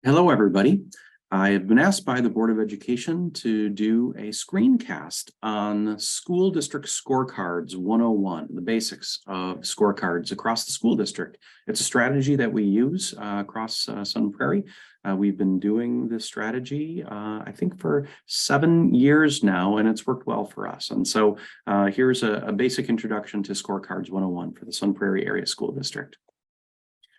Hello, everybody. I have been asked by the Board of Education to do a screencast on School District Scorecards 101, the basics of scorecards across the school district. It's a strategy that we use across Sun Prairie. We've been doing this strategy, I think, for 7 years now, and it's worked well for us. And so here's a basic introduction to Scorecards 101 for the Sun Prairie Area School District.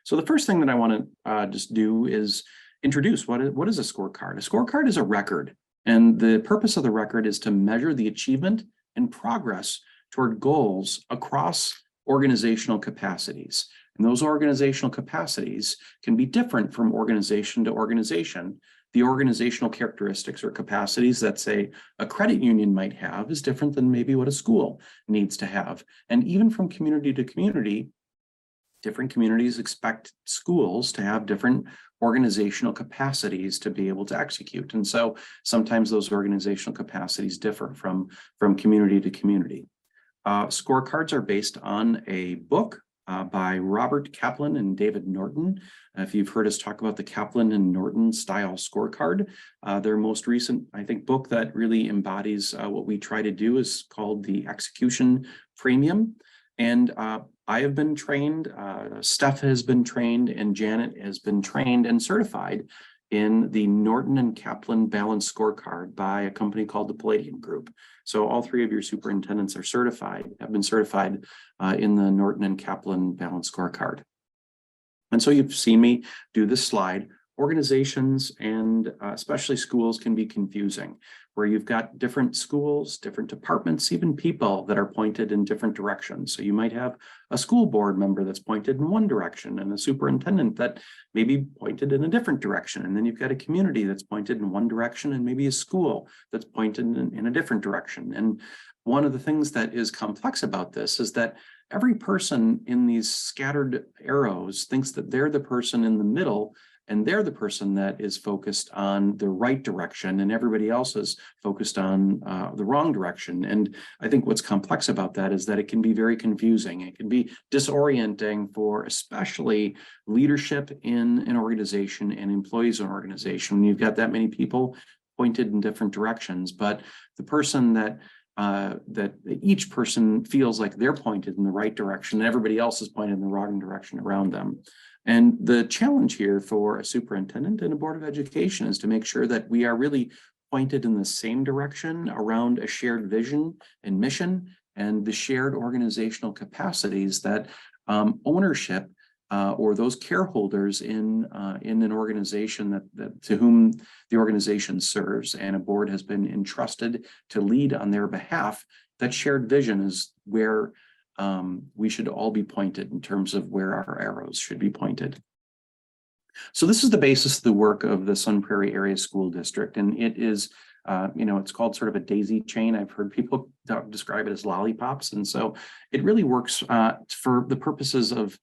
So the first thing that I want to just do is introduce what is a scorecard. A scorecard is a record, and the purpose of the record is to measure the achievement and progress toward goals across organizational capacities. And those organizational capacities can be different from organization to organization. The organizational characteristics or capacities that, say, a credit union might have is different than maybe what a school needs to have. And even from community to community, different communities expect schools to have different organizational capacities to be able to execute. And so sometimes those organizational capacities differ from community to community. Scorecards are based on a book by Robert Kaplan and David Norton. If you've heard us talk about the Kaplan and Norton style scorecard, their most recent, I think, book that really embodies what we try to do is called the Execution Premium. And I have been trained, Steph has been trained, and Janet has been trained and certified in the Norton and Kaplan Balanced Scorecard by a company called the Palladium Group. So all three of your superintendents are certified, have been certified in the Norton and Kaplan Balanced Scorecard. And so you've seen me do this slide. Organizations and especially schools can be confusing, where you've got different schools, different departments, even people that are pointed in different directions. So you might have a school board member that's pointed in one direction and a superintendent that may be pointed in a different direction. And then you've got a community that's pointed in one direction and maybe a school that's pointed in a different direction. And one of the things that is complex about this is that every person in these scattered arrows thinks that they're the person in the middle, and they're the person that is focused on the right direction, and everybody else is focused on the wrong direction. And I think what's complex about that is that it can be very confusing. It can be disorienting for especially leadership in an organization and employees in an organization. When you've got that many people pointed in different directions, but the person that each person feels like they're pointed in the right direction, and everybody else is pointed in the wrong direction around them. And the challenge here for a superintendent and a board of education is to make sure that we are really pointed in the same direction around a shared vision and mission and the shared organizational capacities that ownership or those careholders in an organization that to whom the organization serves and a board has been entrusted to lead on their behalf. That shared vision is where we should all be pointed in terms of where our arrows should be pointed. So this is the basis of the work of the Sun Prairie Area School District, and it is, it's called sort of a daisy chain. I've heard people describe it as lollipops, and so it really works for the purposes of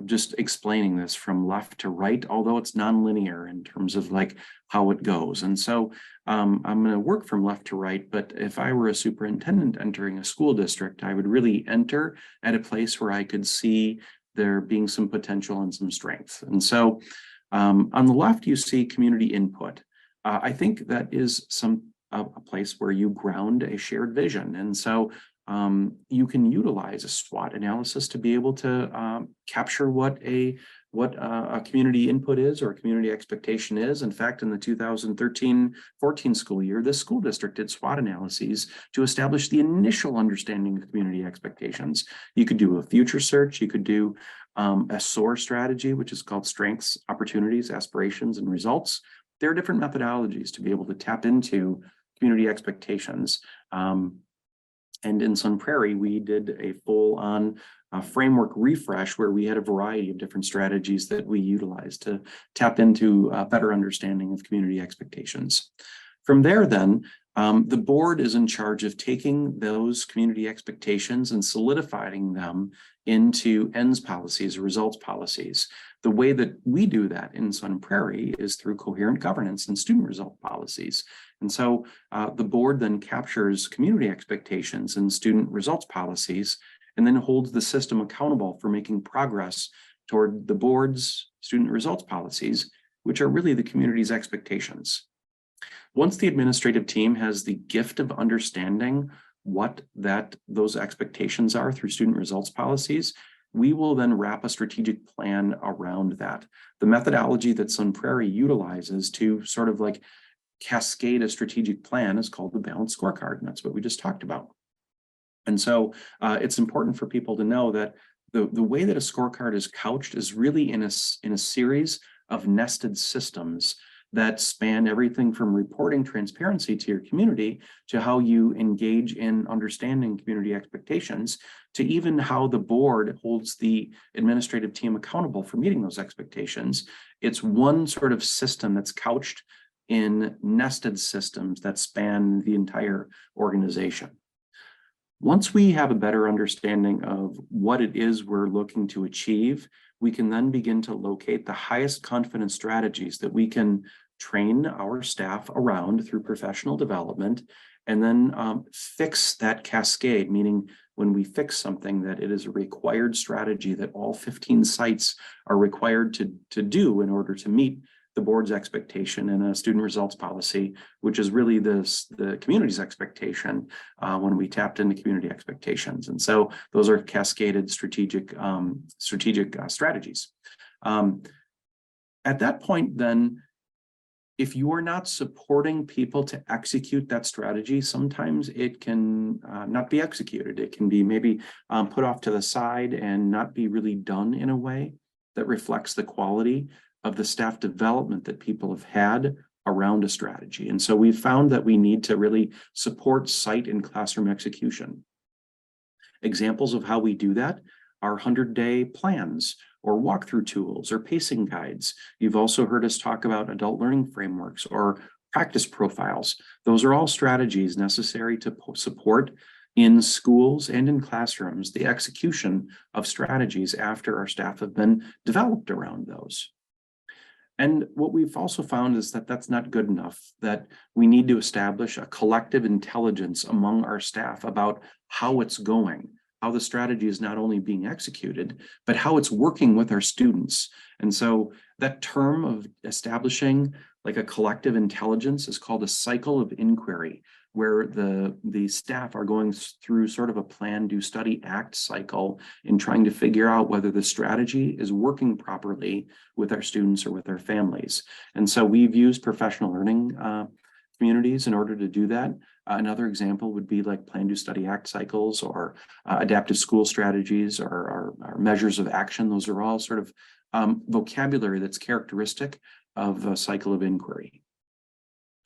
just explaining this from left to right, although it's nonlinear in terms of like how it goes. And so I'm going to work from left to right, but if I were a superintendent entering a school district, I would really enter at a place where I could see there being some potential and some strength. And so on the left, you see community input. I think that is a place where you ground a shared vision. And so you can utilize a SWOT analysis to be able to capture what a community input is or a community expectation is. In fact, in the 2013-14 school year, this school district did SWOT analyses to establish the initial understanding of community expectations. You could do a future search. You could do a SOAR strategy, which is called Strengths, Opportunities, Aspirations, and Results. There are different methodologies to be able to tap into community expectations. And in Sun Prairie, we did a full-on framework refresh where we had a variety of different strategies that we utilized to tap into a better understanding of community expectations. From there, then, the board is in charge of taking those community expectations and solidifying them into ends policies, results policies. The way that we do that in Sun Prairie is through coherent governance and student result policies. And so the board then captures community expectations and student results policies and then holds the system accountable for making progress toward the board's student results policies which are really the community's expectations. Once the administrative team has the gift of understanding what those expectations are through student results policies, we will then wrap a strategic plan around that. The methodology that Sun Prairie utilizes to sort of like cascade a strategic plan is called the Balanced Scorecard, and that's what we just talked about. And so it's important for people to know that the way that a scorecard is couched is really in a series of nested systems that span everything from reporting transparency to your community to how you engage in understanding community expectations to even how the board holds the administrative team accountable for meeting those expectations. It's one sort of system that's couched in nested systems that span the entire organization. Once we have a better understanding of what it is we're looking to achieve, we can then begin to locate the highest confidence strategies that we can train our staff around through professional development, and then fix that cascade, meaning when we fix something that it is a required strategy that all 15 sites are required to do in order to meet the board's expectation in a student results policy, which is really the community's expectation when we tapped into community expectations. And so those are cascaded strategic strategies. At that point, then, if you are not supporting people to execute that strategy, sometimes it can not be executed. It can be maybe put off to the side and not be really done in a way that reflects the quality of the staff development that people have had around a strategy. And so we've found that we need to really support site and classroom execution. Examples of how we do that are 100-day plans or walkthrough tools or pacing guides. You've also heard us talk about adult learning frameworks or practice profiles. Those are all strategies necessary to support in schools and in classrooms the execution of strategies after our staff have been developed around those. And what we've also found is that that's not good enough, that we need to establish a collective intelligence among our staff about how it's going, how the strategy is not only being executed, but how it's working with our students. And so that term of establishing like a collective intelligence is called a cycle of inquiry, where the staff are going through sort of a plan, do, study, act cycle in trying to figure out whether the strategy is working properly with our students or with our families. And so we've used professional learning communities in order to do that. Another example would be like plan, do, study, act cycles or adaptive school strategies or measures of action. Those are all sort of vocabulary that's characteristic of a cycle of inquiry.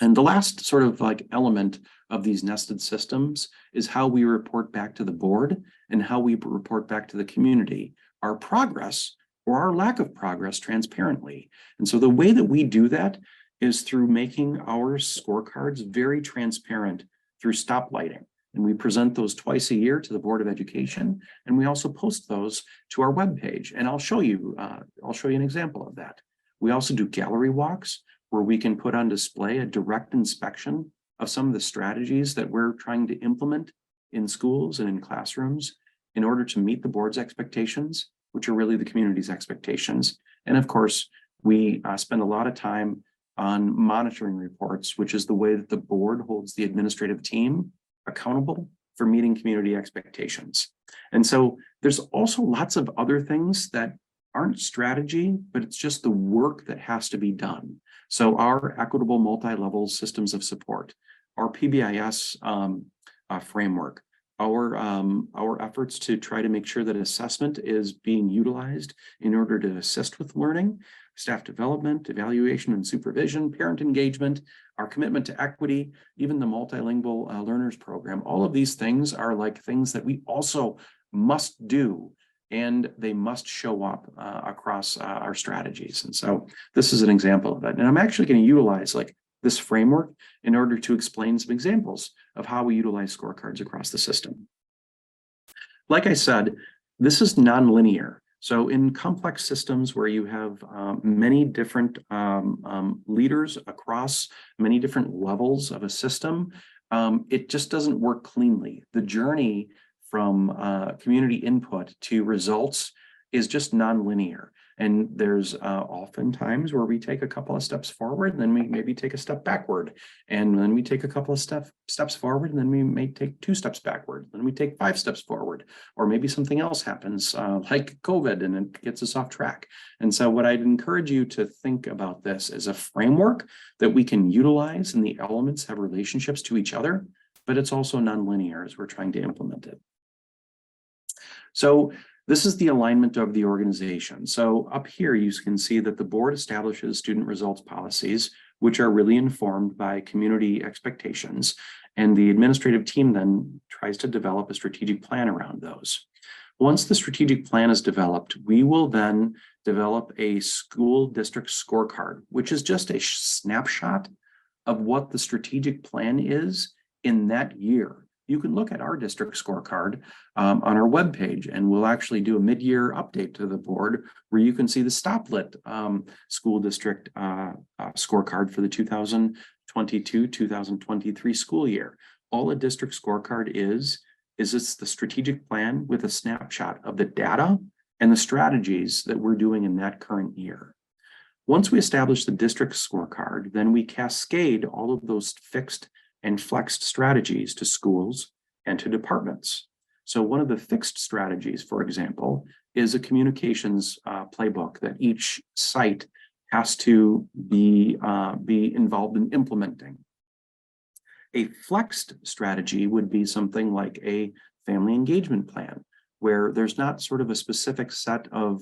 And the last sort of like element of these nested systems is how we report back to the board and how we report back to the community, our progress or our lack of progress transparently. And so the way that we do that is through making our scorecards very transparent through stoplighting. And we present those twice a year to the Board of Education, and we also post those to our webpage. And I'll show you an example of that. We also do gallery walks where we can put on display a direct inspection of some of the strategies that we're trying to implement in schools and in classrooms in order to meet the board's expectations, which are really the community's expectations. And of course, we spend a lot of time on monitoring reports, which is the way that the board holds the administrative team accountable for meeting community expectations. And so there's also lots of other things that aren't strategy, but it's just the work that has to be done. So our equitable multi-level systems of support, our PBIS framework, our efforts to try to make sure that assessment is being utilized in order to assist with learning, staff development, evaluation and supervision, parent engagement, our commitment to equity, even the multilingual learners program. All of these things are like things that we also must do, and they must show up across our strategies. And so this is an example of it. And I'm actually going to utilize like this framework in order to explain some examples of how we utilize scorecards across the system. Like I said, this is nonlinear. So in complex systems where you have many different leaders across many different levels of a system, it just doesn't work cleanly. The journey from community input to results is just nonlinear. And there's often times where we take a couple of steps forward, and then we maybe take a step backward. And then we take a couple of steps forward, and then we may take 2 steps backward. Then we take 5 steps forward, or maybe something else happens like COVID and it gets us off track. And so what I'd encourage you to think about this as a framework that we can utilize, and the elements have relationships to each other, but it's also nonlinear as we're trying to implement it. So this is the alignment of the organization. So up here, you can see that the board establishes student results policies, which are really informed by community expectations. And the administrative team then tries to develop a strategic plan around those. Once the strategic plan is developed, we will then develop a school district scorecard, which is just a snapshot of what the strategic plan is in that year. You can look at our district scorecard on our webpage, and we'll actually do a mid-year update to the board where you can see the Stoplit school district scorecard for the 2022-2023 school year. All a district scorecard is it's the strategic plan with a snapshot of the data and the strategies that we're doing in that current year. Once we establish the district scorecard, then we cascade all of those fixed and flexed strategies to schools and to departments. So one of the fixed strategies, for example, is a communications playbook that each site has to be involved in implementing. A flexed strategy would be something like a family engagement plan, where there's not sort of a specific set of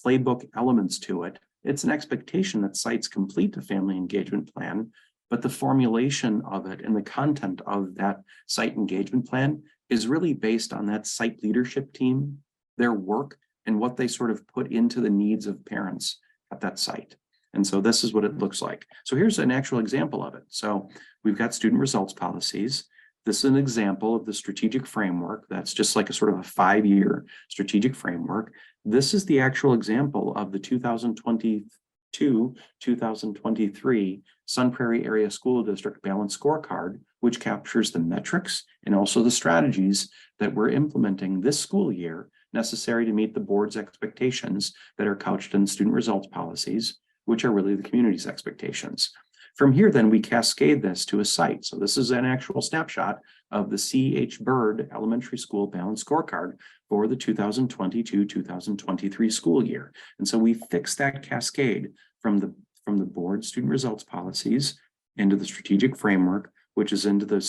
playbook elements to it. It's an expectation that sites complete a family engagement plan, but the formulation of it and the content of that site engagement plan is really based on that site leadership team, their work, and what they sort of put into the needs of parents at that site. And so this is what it looks like. So here's an actual example of it. So we've got student results policies. This is an example of the strategic framework. That's just like a sort of a 5-year strategic framework. This is the actual example of the 2022-2023 Sun Prairie Area School District Balanced Scorecard, which captures the metrics and also the strategies that we're implementing this school year necessary to meet the board's expectations that are couched in student results policies, which are really the community's expectations. From here, then, we cascade this to a site. So this is an actual snapshot of the C.H. Bird Elementary School Balanced Scorecard for the 2022-2023 school year. And so we fix that cascade from the board student results policies into the strategic framework, which is into the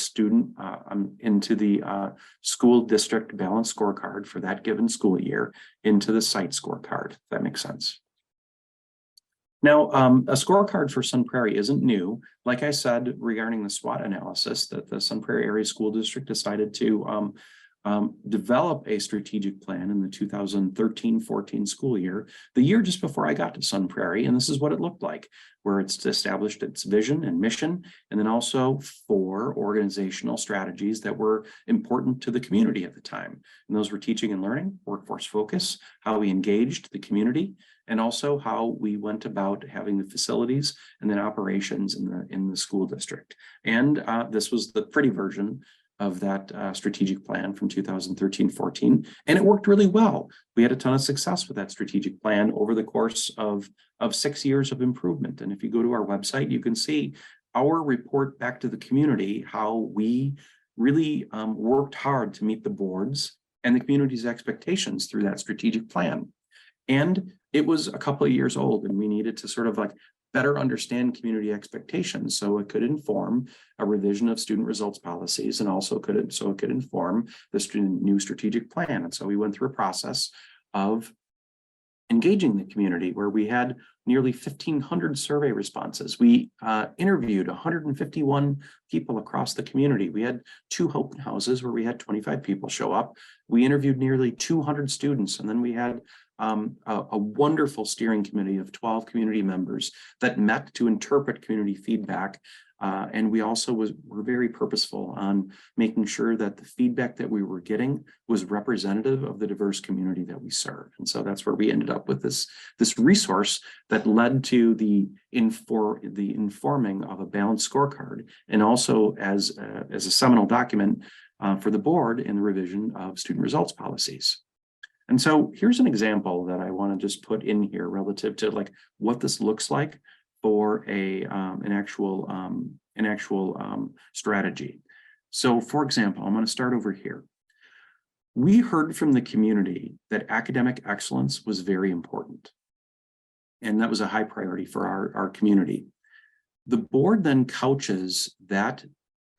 school district balanced scorecard for that given school year, into the site scorecard, if that makes sense. Now, a scorecard for Sun Prairie isn't new. Like I said, regarding the SWOT analysis that the Sun Prairie Area School District decided to develop a strategic plan in the 2013-14 school year, the year just before I got to Sun Prairie. And this is what it looked like, where it's established its vision and mission, and then also 4 organizational strategies that were important to the community at the time. And those were teaching and learning, workforce focus, how we engaged the community, and also how we went about having the facilities and then operations in the school district. And this was the pretty version of that strategic plan from 2013-14, and it worked really well. We had a ton of success with that strategic plan over the course of 6 years of improvement. And if you go to our website, you can see our report back to the community, how we really worked hard to meet the board's and the community's expectations through that strategic plan. And it was a couple of years old, and we needed to sort of like better understand community expectations so it could inform a revision of student results policies, and also it could inform the new strategic plan. And so we went through a process of engaging the community where we had nearly 1,500 survey responses. We interviewed 151 people across the community. We had 2 open houses where we had 25 people show up. We interviewed nearly 200 students, and then we had a wonderful steering committee of 12 community members that met to interpret community feedback. And we also were very purposeful on making sure that the feedback that we were getting was representative of the diverse community that we serve. And so that's where we ended up with this resource that led to the informing of a balanced scorecard, and also as a seminal document for the board in the revision of student results policies. And so here's an example that I want to just put in here relative to like what this looks like for an actual strategy. So for example, I'm going to start over here. We heard from the community that academic excellence was very important. And that was a high priority for our community. The board then couches that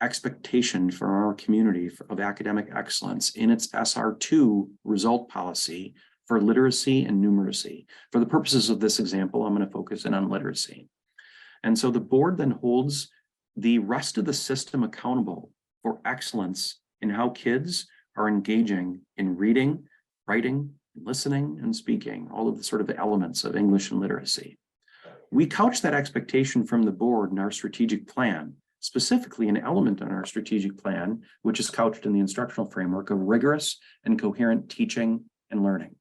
expectation for our community of academic excellence in its SR2 result policy for literacy and numeracy. For the purposes of this example, I'm going to focus in on literacy. And so the board then holds the rest of the system accountable for excellence in how kids are engaging in reading, writing, listening, and speaking, all of the sort of elements of English and literacy. We couch that expectation from the board in our strategic plan, specifically an element in our strategic plan, which is couched in the instructional framework of rigorous and coherent teaching and learning.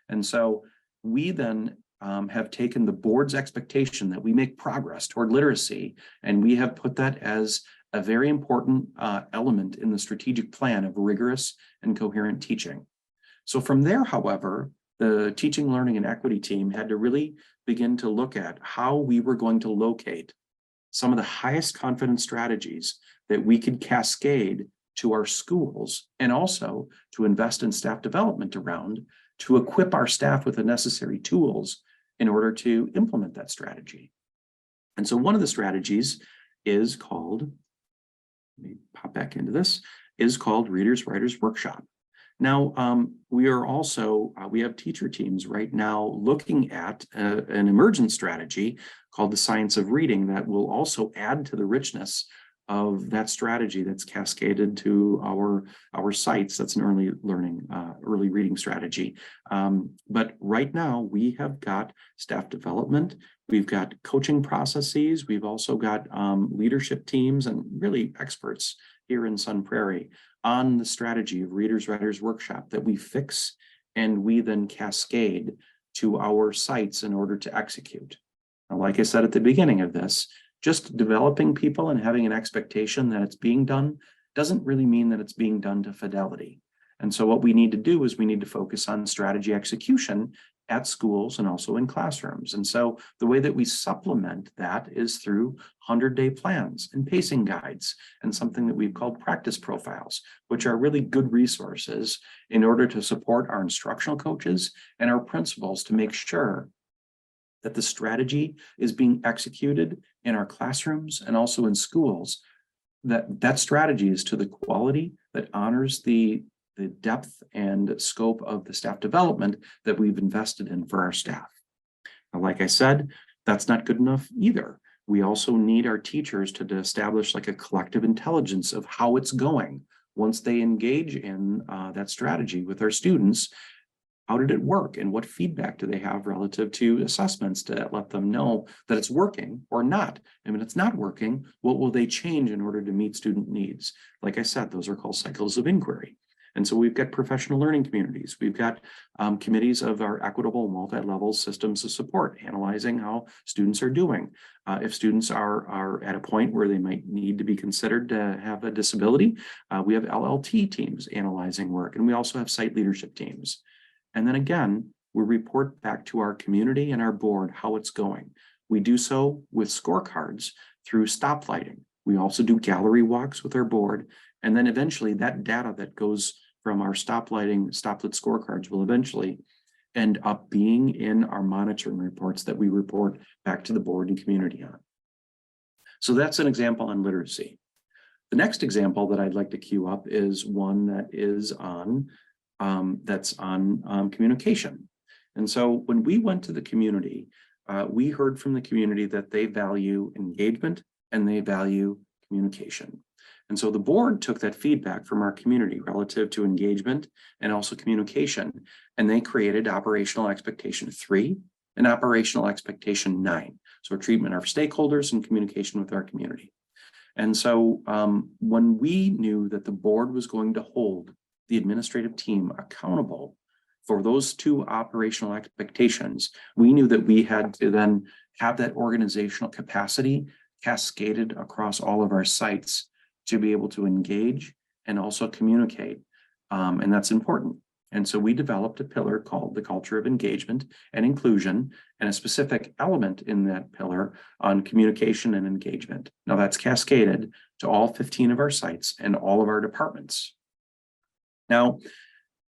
And so we then have taken the board's expectation that we make progress toward literacy, and we have put that as a very important element in the strategic plan of rigorous and coherent teaching. So from there, however, the teaching, learning, and equity team had to really begin to look at how we were going to locate some of the highest confidence strategies that we could cascade to our schools, and also to invest in staff development around to equip our staff with the necessary tools in order to implement that strategy. And so one of the strategies is called, let me pop back into this, is called Readers Writers Workshop. Now, we are also, we have teacher teams right now looking at an emergent strategy called the Science of Reading that will also add to the richness of that strategy that's cascaded to our sites. That's an early learning, early reading strategy. But right now we have got staff development, we've got coaching processes, we've also got leadership teams and really experts here in Sun Prairie on the strategy of Readers Writers Workshop that we fix and we then cascade to our sites in order to execute. Now, like I said at the beginning of this, just developing people and having an expectation that it's being done doesn't really mean that it's being done to fidelity. And so what we need to do is we need to focus on strategy execution at schools and also in classrooms. And so the way that we supplement that is through 100-day plans and pacing guides and something that we've called practice profiles, which are really good resources in order to support our instructional coaches and our principals to make sure that the strategy is being executed in our classrooms and also in schools, that strategy is to the quality that honors the depth and scope of the staff development that we've invested in for our staff. Now, like I said, that's not good enough either. We also need our teachers to establish like a collective intelligence of how it's going once they engage in that strategy with our students. How did it work and what feedback do they have relative to assessments to let them know that it's working or not? And when it's not working, what will they change in order to meet student needs? Like I said, those are called cycles of inquiry. And so we've got professional learning communities. We've got committees of our equitable multi-level systems of support, analyzing how students are doing. If students are at a point where they might need to be considered to have a disability, we have LLT teams analyzing work, and we also have site leadership teams. And then again, we report back to our community and our board how it's going. We do so with scorecards through stoplighting. We also do gallery walks with our board. And then eventually that data that goes from our stoplit scorecards will eventually end up being in our monitoring reports that we report back to the board and community on. So that's an example on literacy. The next example that I'd like to queue up is one that is on communication. And so when we went to the community, we heard from the community that they value engagement and they value communication. And so the board took that feedback from our community relative to engagement and also communication, and they created operational expectation 3 and operational expectation 9. So treatment of stakeholders and communication with our community. And so when we knew that the board was going to hold the administrative team accountable for those 2 operational expectations, we knew that we had to then have that organizational capacity cascaded across all of our sites to be able to engage and also communicate. And that's important. And so we developed a pillar called the culture of engagement and inclusion, and a specific element in that pillar on communication and engagement. Now that's cascaded to all 15 of our sites and all of our departments. Now,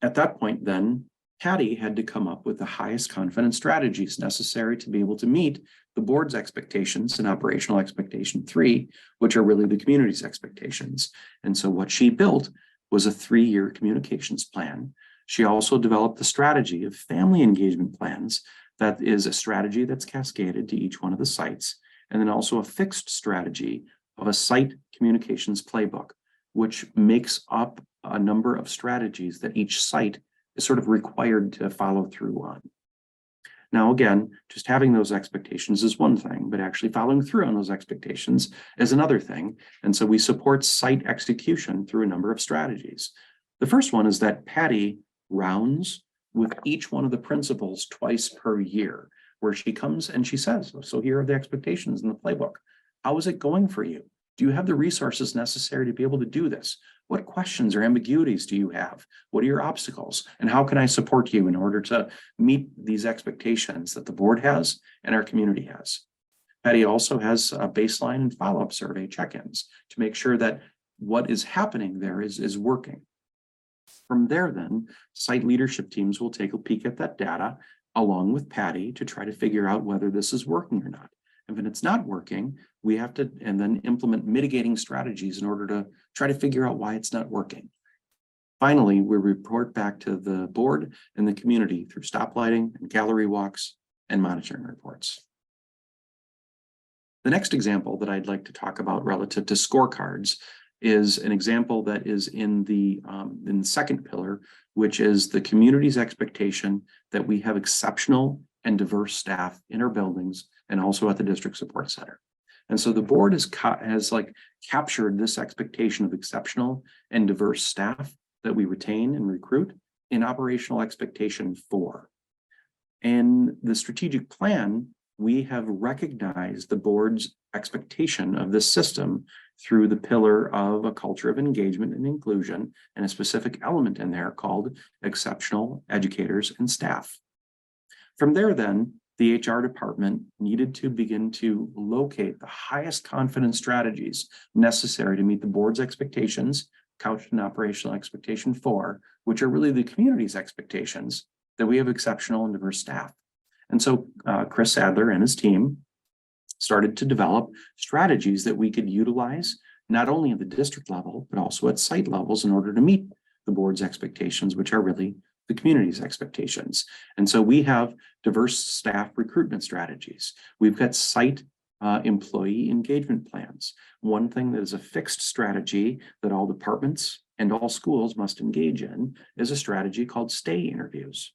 at that point then, Patty had to come up with the highest confidence strategies necessary to be able to meet the board's expectations and operational expectation 3, which are really the community's expectations. And so what she built was a 3-year communications plan. She also developed the strategy of family engagement plans. That is a strategy that's cascaded to each one of the sites. And then also a fixed strategy of a site communications playbook, which makes up a number of strategies that each site is sort of required to follow through on. Now, again, just having those expectations is one thing, but actually following through on those expectations is another thing. And so we support site execution through a number of strategies. The first one is that Patty rounds with each one of the principals twice per year, where she comes and she says, so here are the expectations in the playbook. How is it going for you? Do you have the resources necessary to be able to do this? What questions or ambiguities do you have? What are your obstacles? And how can I support you in order to meet these expectations that the board has and our community has? Patty also has a baseline and follow-up survey check-ins to make sure that what is happening there is working. From there, then, site leadership teams will take a peek at that data along with Patty to try to figure out whether this is working or not. If it's not working, we have to and then implement mitigating strategies in order to try to figure out why it's not working. Finally, we report back to the board and the community through stoplighting and gallery walks and monitoring reports. The next example that I'd like to talk about relative to scorecards is an example that is in the second pillar, which is the community's expectation that we have exceptional and diverse staff in our buildings and also at the district support center. And so the board has captured this expectation of exceptional and diverse staff that we retain and recruit in operational expectation 4. In the strategic plan, we have recognized the board's expectation of this system through the pillar of a culture of engagement and inclusion, and a specific element in there called exceptional educators and staff. From there, then, the HR department needed to begin to locate the highest confidence strategies necessary to meet the board's expectations, couched in operational expectation 4, which are really the community's expectations that we have exceptional and diverse staff. And so Chris Sadler and his team started to develop strategies that we could utilize not only at the district level, but also at site levels in order to meet the board's expectations, which are really the community's expectations. And so we have diverse staff recruitment strategies. We've got site employee engagement plans. One thing that is a fixed strategy that all departments and all schools must engage in is a strategy called stay interviews.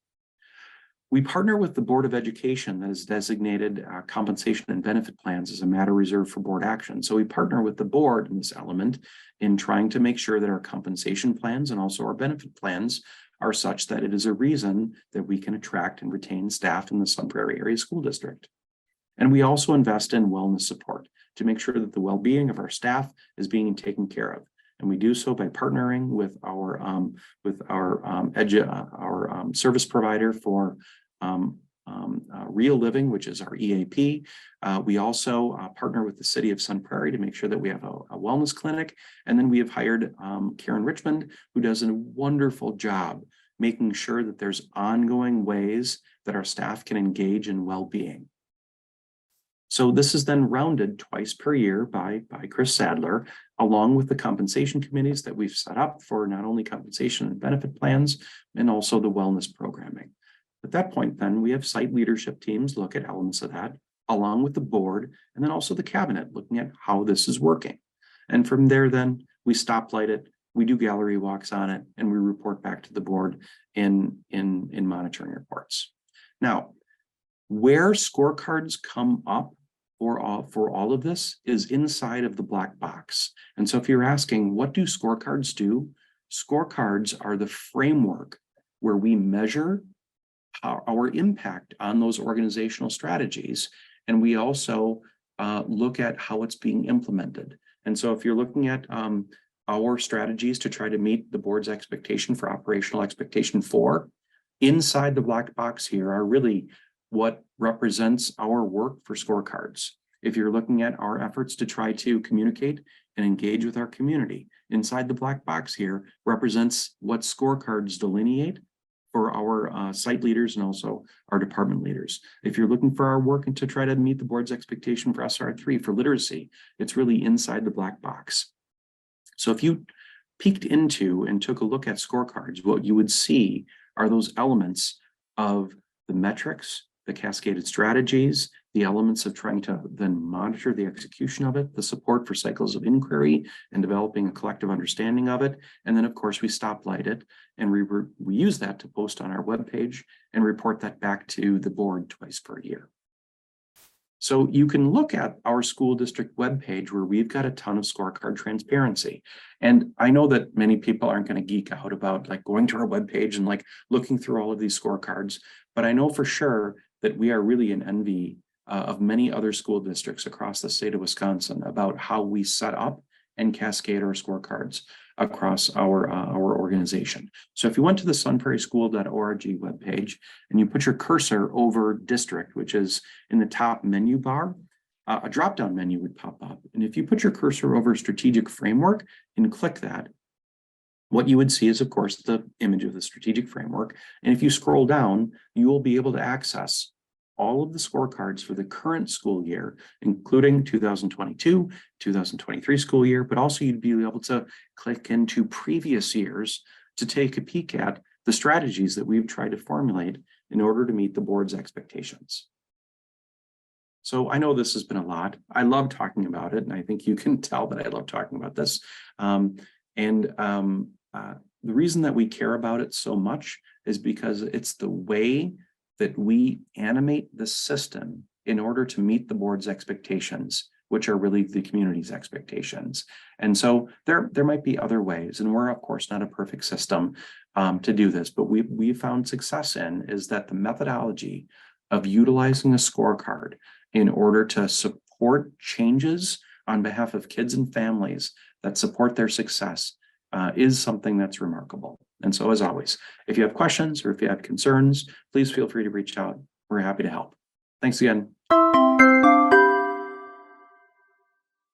We partner with the Board of Education that has designated compensation and benefit plans as a matter reserved for board action. So we partner with the board in this element in trying to make sure that our compensation plans and also our benefit plans are such that it is a reason that we can attract and retain staff in the Sun Prairie Area School District. And we also invest in wellness support to make sure that the well-being of our staff is being taken care of. And we do so by partnering with our service provider for Real Living, which is our EAP. We also partner with the city of Sun Prairie to make sure that we have a wellness clinic. And then we have hired Karen Richmond, who does a wonderful job making sure that there's ongoing ways that our staff can engage in well-being. So this is then rounded twice per year by Chris Sadler, along with the compensation committees that we've set up for not only compensation and benefit plans, and also the wellness programming. At that point, then we have site leadership teams look at elements of that, along with the board, and then also the cabinet looking at how this is working. And from there, then we stoplight it, we do gallery walks on it, and we report back to the board in monitoring reports. Now, where scorecards come up for all of this is inside of the black box. And so if you're asking, what do scorecards do? Scorecards are the framework where we measure our impact on those organizational strategies. And we also look at how it's being implemented. And so if you're looking at our strategies to try to meet the board's expectation for operational expectation 4. Inside the black box here are really what represents our work for scorecards. If you're looking at our efforts to try to communicate and engage with our community, inside the black box here represents what scorecards delineate for our site leaders and also our department leaders. If you're looking for our work and to try to meet the board's expectation for SR3 for literacy, it's really inside the black box. So if you peeked into and took a look at scorecards, what you would see are those elements of the metrics, the cascaded strategies, the elements of trying to then monitor the execution of it, the support for cycles of inquiry and developing a collective understanding of it. And then of course we stoplight it and we use that to post on our webpage and report that back to the board twice per year. So you can look at our school district webpage where we've got a ton of scorecard transparency. And I know that many people aren't going to geek out about like going to our webpage and like looking through all of these scorecards, but I know for sure that we are really in envy of many other school districts across the state of Wisconsin about how we set up and cascade our scorecards across our organization. So if you went to the sunprairieschool.org webpage and you put your cursor over district, which is in the top menu bar, a drop-down menu would pop up. And if you put your cursor over strategic framework and click that, what you would see is, of course, the image of the strategic framework. And if you scroll down, you will be able to access all of the scorecards for the current school year, including 2022, 2023 school year, but also you'd be able to click into previous years to take a peek at the strategies that we've tried to formulate in order to meet the board's expectations. So I know this has been a lot. I love talking about it, and I think you can tell that I love talking about this. The reason that we care about it so much is because it's the way that we animate the system in order to meet the board's expectations, which are really the community's expectations. And so there might be other ways, and we're of course not a perfect system to do this, but we found success in is that the methodology of utilizing a scorecard in order to support changes on behalf of kids and families that support their success is something that's remarkable. And so as always, if you have questions or if you have concerns, please feel free to reach out. We're happy to help. Thanks again.